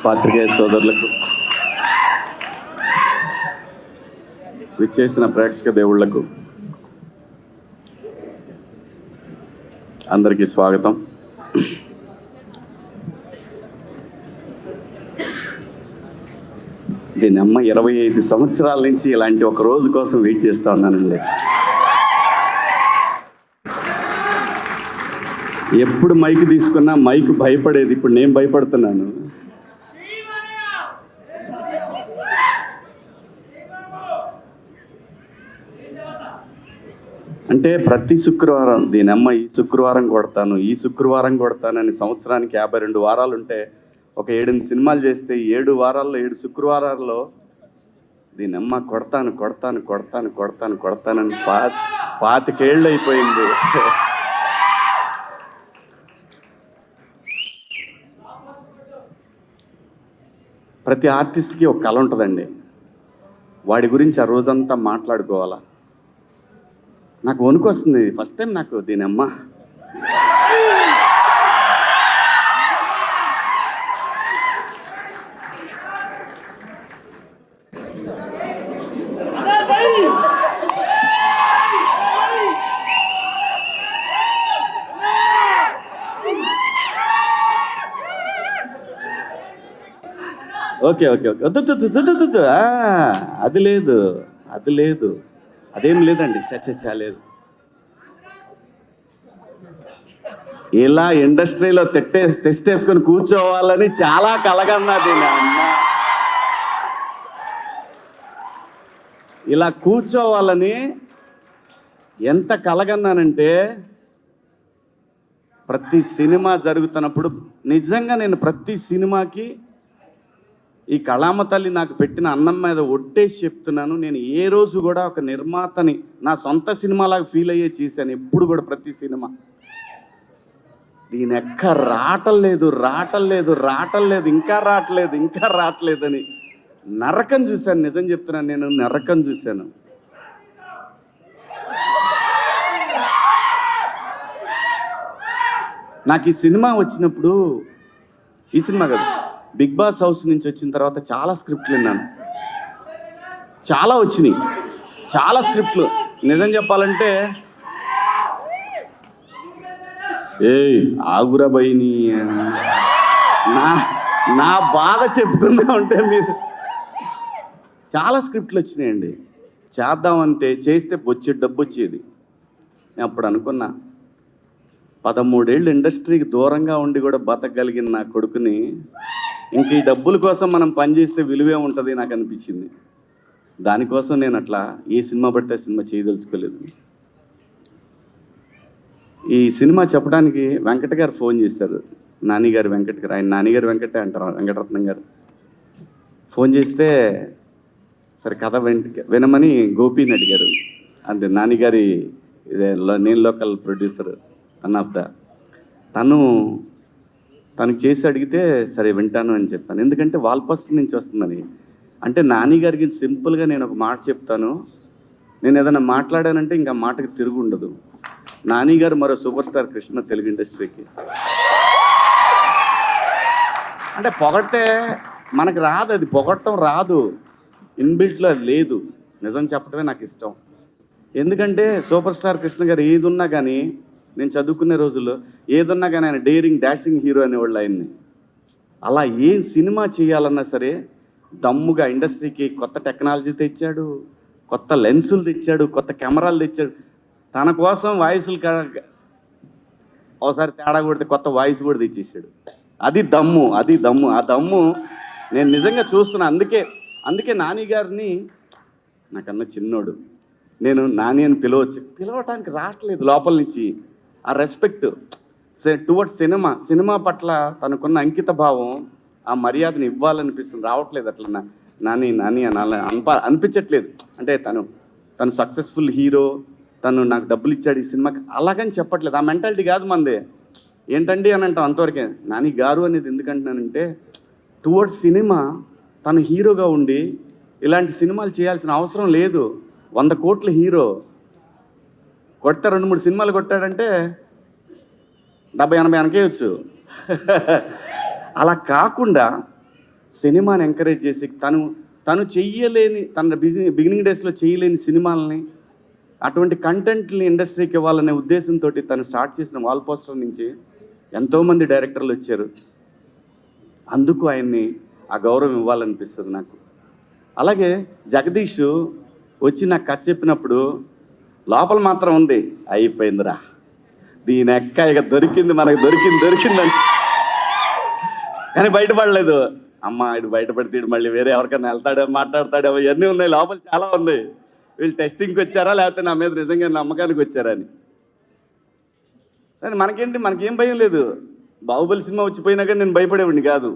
పాత్రికేయ సోదరులకు, విచ్చేసిన ప్రేక్షక దేవుళ్లకు అందరికీ స్వాగతం. దీని అమ్మ 25 సంవత్సరాల నుంచి ఇలాంటి ఒక రోజు కోసం వెయిట్ చేస్తూ ఉన్నానండి. ఎప్పుడు మైక్ తీసుకున్నా మైక్ భయపడేది, ఇప్పుడు నేను భయపడుతున్నాను. అంటే ప్రతి శుక్రవారం దీనమ్మ ఈ శుక్రవారం కొడతాను, ఈ శుక్రవారం కొడతానని సంవత్సరానికి 52 వారాలు ఉంటే ఒక 7 సినిమాలు చేస్తే 7 వారాల్లో 7 శుక్రవారాల్లో దీనమ్మ కొడతాను కొడతాను కొడతాను కొడతాను కొడతానని 25 ఏళ్ళు అయిపోయింది. ప్రతి ఆర్టిస్ట్కి ఒక కళ ఉంటుందండి. వాడి గురించి ఆ రోజంతా మాట్లాడుకోవాలా. నాకు వణుకు వస్తుంది ఫస్ట్ టైం నాకు దీనమ్మ. ఓకే ఓకే ఓకే వద్దు అది లేదు, అది లేదు, అదేం లేదండి. లేదు. ఇలా ఇండస్ట్రీలో తెస్టేసుకొని కూర్చోవాలని చాలా కలగన్నది నా అమ్మ. ఇలా కూర్చోవాలని ఎంత కలగన్నానంటే, ప్రతి సినిమా జరుగుతున్నప్పుడు నిజంగా నేను ప్రతి సినిమాకి ఈ కళామ తల్లి నాకు పెట్టిన అన్నం మీద ఒట్టేసి చెప్తున్నాను, నేను ఏ రోజు కూడా ఒక నిర్మాతని నా సొంత సినిమాలాగా ఫీల్ అయ్యే చేశాను ఎప్పుడు కూడా. ప్రతి సినిమా దీని ఎక్క రావట్లేదు ఇంకా రావట్లేదని నరకం చూశాను. నిజం చెప్తున్నాను, నేను నరకం చూశాను. నాకు ఈ సినిమా వచ్చినప్పుడు, ఈ సినిమా కాదు, బిగ్ బాస్ హౌస్ నుంచి వచ్చిన తర్వాత చాలా స్క్రిప్ట్లు విన్నాను, చాలా వచ్చినాయి, చాలా స్క్రిప్ట్లు. నిజం చెప్పాలంటే ఆగురా బైని నా బాధ చెప్పుకుందా ఉంటే మీరు, చాలా స్క్రిప్ట్లు వచ్చినాయండి. చేద్దామంటే చేస్తే వచ్చే డబ్బు వచ్చేది. నేను అప్పుడు అనుకున్నా, 13 ఏళ్ళు ఇండస్ట్రీకి దూరంగా ఉండి కూడా బతకగలిగిన నా కొడుకుని ఇంక ఈ డబ్బుల కోసం మనం పనిచేస్తే విలువే ఉంటుంది నాకు అనిపించింది. దానికోసం నేను అట్లా ఏ సినిమా పడితే సినిమా చేయదలుచుకోలేదు. ఈ సినిమా చెప్పడానికి వెంకట గారు ఫోన్ చేశారు, నానిగారు వెంకట గారు. ఆయన నానిగారు వెంకటే అంటారు, వెంకటరత్నం గారు. ఫోన్ చేస్తే సరే కథ వినమని గోపీని అడిగారు. అంటే నానిగారి నేను local producer one of the. తనకు చేసి అడిగితే సరే వింటాను అని చెప్పాను. ఎందుకంటే వాల్పోస్ట్ నుంచి వస్తుందని. అంటే నాని గారికి సింపుల్గా నేను ఒక మాట చెప్తాను, నేను ఏదైనా మాట్లాడానంటే ఇంకా మాటకి తిరుగు ఉండదు. నాని గారు మరో సూపర్ స్టార్ కృష్ణ తెలుగు ఇండస్ట్రీకి. అంటే పొగడితే మనకు రాదు, అది పొగడటం రాదు, ఇన్బిల్ట్లో లేదు. నిజం చెప్పడమే నాకు ఇష్టం. ఎందుకంటే సూపర్ స్టార్ కృష్ణ గారు ఏది ఉన్నా కానీ, నేను చదువుకునే రోజుల్లో ఏదన్నా కానీ ఆయన డేరింగ్ డాషింగ్ హీరో అనేవాళ్ళు ఆయన్ని. అలా ఏ సినిమా చేయాలన్నా సరే దమ్ముగా ఇండస్ట్రీకి కొత్త టెక్నాలజీ తెచ్చాడు, కొత్త లెన్సులు తెచ్చాడు, కొత్త కెమెరాలు తెచ్చాడు. తన కోసం వాయిస్లు ఒకసారి తేడా కొడితే కొత్త వాయిస్ కూడా తెచ్చేసాడు. అది దమ్ము. ఆ దమ్ము నేను నిజంగా చూస్తున్నా. అందుకే నాని గారిని, నాకన్నా చిన్నోడు, నేను నాని అని పిలవటానికి రావట్లేదు లోపల నుంచి. ఆ రెస్పెక్ట్ టువర్డ్స్ సినిమా పట్ల తనకున్న అంకిత భావం, ఆ మర్యాదను ఇవ్వాలనిపిస్తుంది. రావట్లేదు అట్లా నాని అని అనిపించట్లేదు. అంటే తను సక్సెస్ఫుల్ హీరో, తను నాకు డబ్బులు ఇచ్చాడు ఈ సినిమాకి, అలాగని చెప్పట్లేదు. ఆ మెంటాలిటీ కాదు మందే. ఏంటండి అని అంటాం అంతవరకే. నాని గారు అనేది ఎందుకంటున్నానంటే, టువర్డ్స్ సినిమా తను హీరోగా ఉండి ఇలాంటి సినిమాలు చేయాల్సిన అవసరం లేదు. 100 కోట్ల హీరో కొడితే 2-3 సినిమాలు కొట్టాడంటే 70-80 వెనకేయచ్చు. అలా కాకుండా సినిమాని ఎంకరేజ్ చేసి తను చెయ్యలేని తన బిగినింగ్ డేస్లో చేయలేని సినిమాలని అటువంటి కంటెంట్ని ఇండస్ట్రీకి ఇవ్వాలనే ఉద్దేశంతో తను స్టార్ట్ చేసిన వాల్ పోస్టర్ నుంచి ఎంతోమంది డైరెక్టర్లు వచ్చారు. అందుకు ఆయన్ని ఆ గౌరవం ఇవ్వాలనిపిస్తుంది నాకు. అలాగే జగదీష్ వచ్చి నాకు కథ చెప్పినప్పుడు లోపల మాత్రం ఉంది, అయిపోయిందిరా దీని ఎక్క ఇక దొరికింది, మనకు దొరికిందని. కానీ బయటపడలేదు. అమ్మ ఇటు బయటపడితే ఇటు మళ్ళీ వేరే ఎవరికైనా వెళ్తాడో మాట్లాడతాడో ఇవన్నీ ఉన్నాయి, లోపల చాలా ఉంది. వీళ్ళు టెస్టింగ్కి వచ్చారా లేకపోతే నా మీద నిజంగా నమ్మకానికి వచ్చారా అని. సరే మనకేం భయం లేదు. బాహుబలి సినిమా వచ్చిపోయినా కానీ నేను భయపడేవాడిని కాదు.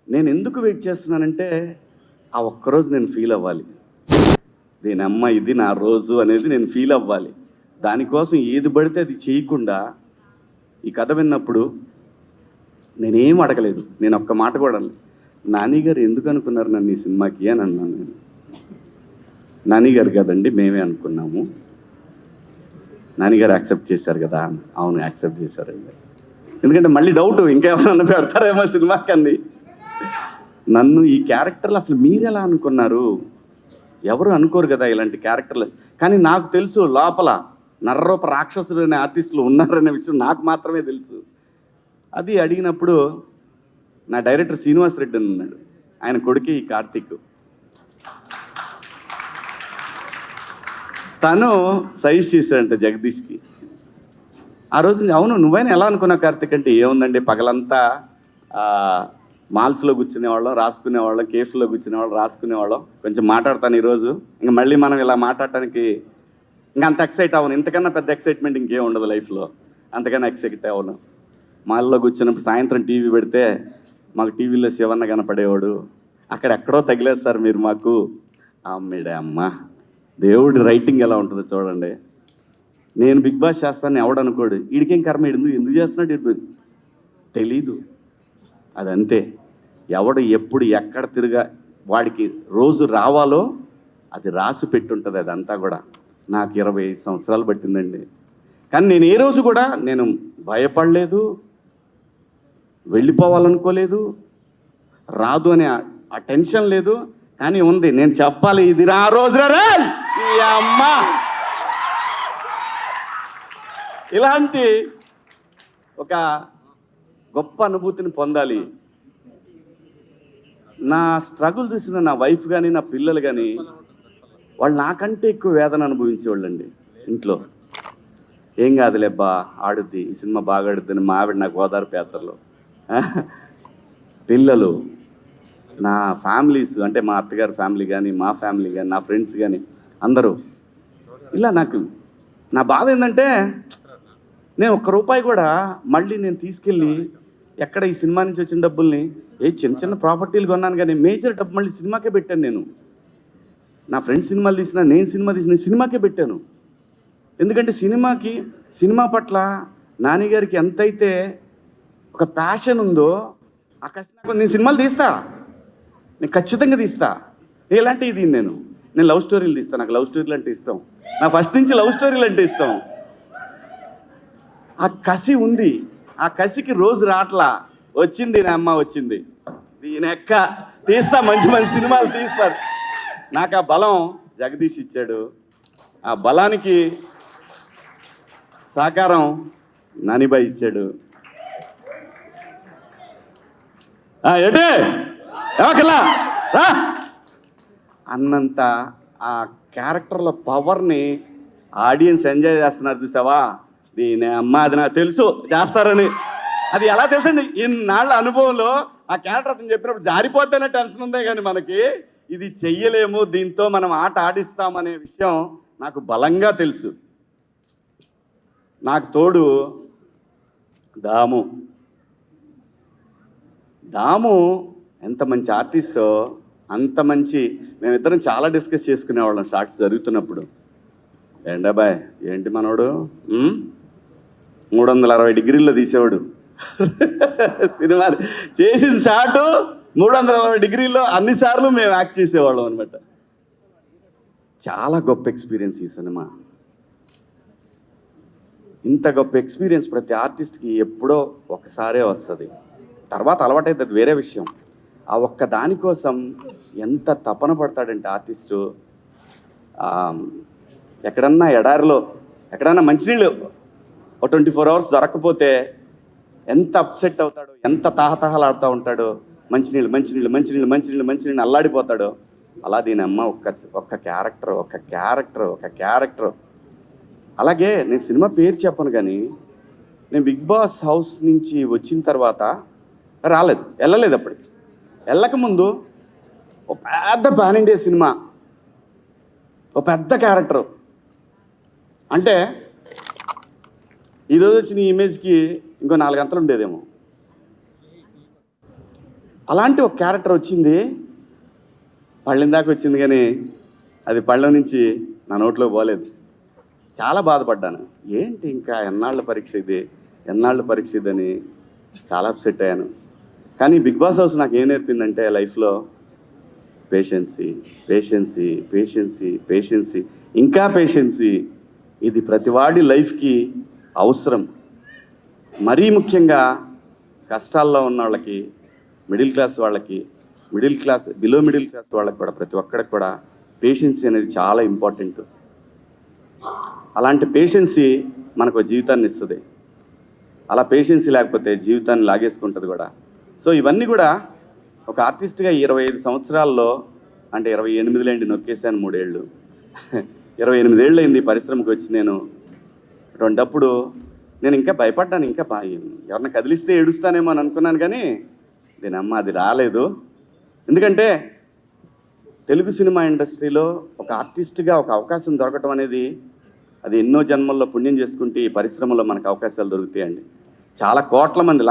నేను ఎందుకు వెయిట్ చేస్తున్నానంటే ఆ ఒక్కరోజు నేను ఫీల్ అవ్వాలి, దీని అమ్మ ఇది నా రోజు అనేది నేను ఫీల్ అవ్వాలి. దానికోసం ఏది పడితే అది చేయకుండా ఈ కథ విన్నప్పుడు నేనేం అడగలేదు. నేను ఒక్క మాట కూడా అనలేదు, నాని గారు ఎందుకు అనుకున్నారు నన్ను ఈ సినిమాకి అని అన్నాను. నేను నాని గారు కదండి మేమే అనుకున్నాము, నాని గారు యాక్సెప్ట్ చేశారు కదా. అవును యాక్సెప్ట్ చేశారండి. ఎందుకంటే మళ్ళీ డౌట్ ఇంకేమన్నా పెడతారేమో సినిమాకి అంది. నన్ను ఈ క్యారెక్టర్లు అసలు మీరు ఎలా అనుకున్నారు, ఎవరు అనుకోరు కదా ఇలాంటి క్యారెక్టర్లు. కానీ నాకు తెలుసు లోపల నర్రూప రాక్షసులు అనే ఆర్టిస్టులు ఉన్నారనే విషయం నాకు మాత్రమే తెలుసు. అది అడిగినప్పుడు నా డైరెక్టర్ శ్రీనివాస్ రెడ్డి అని ఉన్నాడు, ఆయన కొడుకే ఈ కార్తీక్. తను సజెస్ట్ చేశాడంట జగదీష్కి. ఆ రోజు అవును నువ్వైనా ఎలా అనుకున్నావు కార్తీక్ అంటే, ఏముందండి పగలంతా మాల్స్లో కూర్చునేవాళ్ళం, రాసుకునేవాళ్ళం, కేఫ్లో కూర్చునేవాళ్ళం, రాసుకునేవాళ్ళం. కొంచెం మాట్లాడతాను ఈరోజు, ఇంకా మళ్ళీ మనం ఇలా మాట్లాడటానికి ఇంకా అంత ఎక్సైట్ అవ్వను. ఇంతకన్నా పెద్ద ఎక్సైట్మెంట్ ఇంకేం ఉండదు లైఫ్లో, అంతకన్నా ఎక్సైట్ అవ్వను. మాల్లో కూర్చున్నప్పుడు సాయంత్రం టీవీ పెడితే మాకు టీవీలో శివన్న కనపడేవాడు. అక్కడెక్కడో తగిలేదు సార్ మీరు మాకు. అమ్మేడే అమ్మ, దేవుడి రైటింగ్ ఎలా ఉంటుందో చూడండి. నేను బిగ్ బాస్ చేస్తాను ఎవడనుకోడు, వీడికేం కర్మ, ఎందుకు చేస్తున్నాడు ఇటు తెలీదు. అదంతే, ఎవడు ఎప్పుడు ఎక్కడ తిరిగా వాడికి రోజు రావాలో అది రాసి పెట్టుంటుంది. అదంతా కూడా నాకు 25 సంవత్సరాలు పట్టిందండి. కానీ నేను ఏ రోజు కూడా నేను భయపడలేదు, వెళ్ళిపోవాలనుకోలేదు, రాదు అనే ఆ టెన్షన్ లేదు. కానీ ఉంది, నేను చెప్పాలి ఇది నా రోజు రే అమ్మ. ఇలాంటి ఒక గొప్ప అనుభూతిని పొందాలి. నా స్ట్రగుల్ చూసిన నా వైఫ్ కానీ నా పిల్లలు కానీ వాళ్ళు నాకంటే ఎక్కువ వేదన అనుభవించేవాళ్ళండి. ఇంట్లో ఏం కాదులేబ్బా ఆడుద్ది, ఈ సినిమా బాగా ఆడుద్దని మా ఆవిడ నాకు ఓదారు పేపర్లో. పిల్లలు, నా ఫ్యామిలీస్ అంటే మా అత్తగారి ఫ్యామిలీ కానీ, మా ఫ్యామిలీ కానీ, నా ఫ్రెండ్స్ కానీ అందరూ ఇలా. నాకు నా బాధ ఏంటంటే నేను ₹1 కూడా మళ్ళీ నేను తీసుకెళ్ళి ఎక్కడ ఈ సినిమా నుంచి వచ్చిన డబ్బుల్ని చిన్న చిన్న ప్రాపర్టీలు కొన్నాను, కానీ మేజర్ డబ్బు మళ్ళీ సినిమాకే పెట్టాను. నేను నా ఫ్రెండ్స్ సినిమాలు తీసినా, నేను సినిమా తీసిన సినిమాకే పెట్టాను. ఎందుకంటే సినిమా పట్ల నాన్నగారికి ఎంతైతే ఒక ప్యాషన్ ఉందో ఆ కష్టం. నేను సినిమాలు తీస్తా, నేను ఖచ్చితంగా తీస్తా. ఎలాంటి ఇది నేను లవ్ స్టోరీలు తీస్తాను, నాకు లవ్ స్టోరీలు అంటే ఇష్టం. నా ఫస్ట్ నుంచి లవ్ స్టోరీలు అంటే ఇష్టం. ఆ కసి ఉంది, ఆ కసికి రోజు రాట్లా. వచ్చింది నా అమ్మ, వచ్చింది దీని ఎక్క తీస్తా, మంచి మంచి సినిమాలు తీస్తారు. నాకు ఆ బలం జగదీష్ ఇచ్చాడు. ఆ బలానికి సహకారం నానిబాయ్ ఇచ్చాడు. ఏంటే ఎవకలా అన్నంత ఆ క్యారెక్టర్ల పవర్ని ఆడియన్స్ ఎంజాయ్ చేస్తున్నారు. చూసావా, దీని అమ్మ అది నాకు తెలుసు చేస్తారని. అది ఎలా తెలుసండి, ఇన్నాళ్ళ అనుభవంలో ఆ క్యారెక్టర్ అతను చెప్పినప్పుడు జారిపోద్దనే టెన్షన్ ఉందే కానీ మనకి ఇది చెయ్యలేము, దీంతో మనం ఆట ఆడిస్తామనే విషయం నాకు బలంగా తెలుసు. నాకు తోడు దాము ఎంత మంచి ఆర్టిస్టో, అంత మంచి. మేమిద్దరం చాలా డిస్కస్ చేసుకునేవాళ్ళం షార్ట్స్ జరుగుతున్నప్పుడు. ఏండాబాయ్ ఏంటి మనోడు 360 డిగ్రీల్లో తీసేవాడు. సినిమాలు చేసిన షాటు 360 డిగ్రీల్లో అన్నిసార్లు మేము యాక్ట్ చేసేవాళ్ళం అనమాట. చాలా గొప్ప ఎక్స్పీరియన్స్ ఈ సినిమా. ఇంత గొప్ప ఎక్స్పీరియన్స్ ప్రతి ఆర్టిస్ట్కి ఎప్పుడో ఒకసారే వస్తుంది. తర్వాత అలవాటైతే అది వేరే విషయం. ఆ ఒక్క దానికోసం ఎంత తపన పడతాడంటే ఆర్టిస్టు. ఎక్కడన్నా ఎడారిలో ఎక్కడన్నా మంచినీళ్ళు ఒక 24 hours దొరకకపోతే ఎంత అప్సెట్ అవుతాడో, ఎంత తాహతహలాడుతూ ఉంటాడో, మంచినీళ్ళు మంచినీళ్ళు మంచినీళ్ళు మంచినీళ్ళు మంచినీళ్ళు అల్లాడిపోతాడో. అలా దీని అమ్మ ఒక్క క్యారెక్టర్. అలాగే నేను సినిమా పేరు చెప్పను కానీ నేను బిగ్ బాస్ హౌస్ నుంచి వచ్చిన తర్వాత వెళ్ళలేదు అప్పటికి. వెళ్ళకముందు ఒక పెద్ద పాన్ ఇండియా సినిమా, ఒక పెద్ద క్యారెక్టరు. అంటే ఈరోజు వచ్చిన ఈ ఇమేజ్కి ఇంకో 4 గంటలు ఉండేదేమో. అలాంటి ఒక క్యారెక్టర్ వచ్చింది, పళ్ళెం దాకా వచ్చింది కానీ అది పళ్ళెం నుంచి నా నోట్లో పోలేదు. చాలా బాధపడ్డాను. ఏంటి ఇంకా ఎన్నాళ్ళ పరీక్ష ఇదని చాలా అప్సెట్ అయ్యాను. కానీ బిగ్ బాస్ హౌస్ నాకు ఏం నేర్పిందంటే లైఫ్లో పేషెన్సీ ఇంకా పేషెన్సీ. ఇది ప్రతివాడి లైఫ్కి అవసరం. మరీ ముఖ్యంగా కష్టాల్లో ఉన్న వాళ్ళకి, మిడిల్ క్లాస్ వాళ్ళకి, బిలో మిడిల్ క్లాస్ వాళ్ళకి కూడా, ప్రతి ఒక్కడికి కూడా పేషెన్సీ అనేది చాలా ఇంపార్టెంట్. అలాంటి పేషెన్సీ మనకు జీవితాన్ని ఇస్తుంది. అలా పేషెన్సీ లేకపోతే జీవితాన్ని లాగేసుకుంటుంది కూడా. సో ఇవన్నీ కూడా ఒక ఆర్టిస్ట్గా 25 సంవత్సరాల్లో, అంటే 28 నొక్కేసాను 3 ఏళ్ళు 28 ఏళ్ళు అయింది పరిశ్రమకు వచ్చి. నేను రెండప్పుడు నేను ఇంకా భయపడ్డాను, ఇంకా ఎవరిని కదిలిస్తే ఏడుస్తానేమో అని అనుకున్నాను. కానీ దీని అమ్మ అది రాలేదు. ఎందుకంటే తెలుగు సినిమా ఇండస్ట్రీలో ఒక ఆర్టిస్ట్గా ఒక అవకాశం దొరకటం అనేది అది ఎన్నో జన్మల్లో పుణ్యం చేసుకుంటే ఈ పరిశ్రమలో మనకు అవకాశాలు దొరుకుతాయండి. చాలా కోట్ల మంది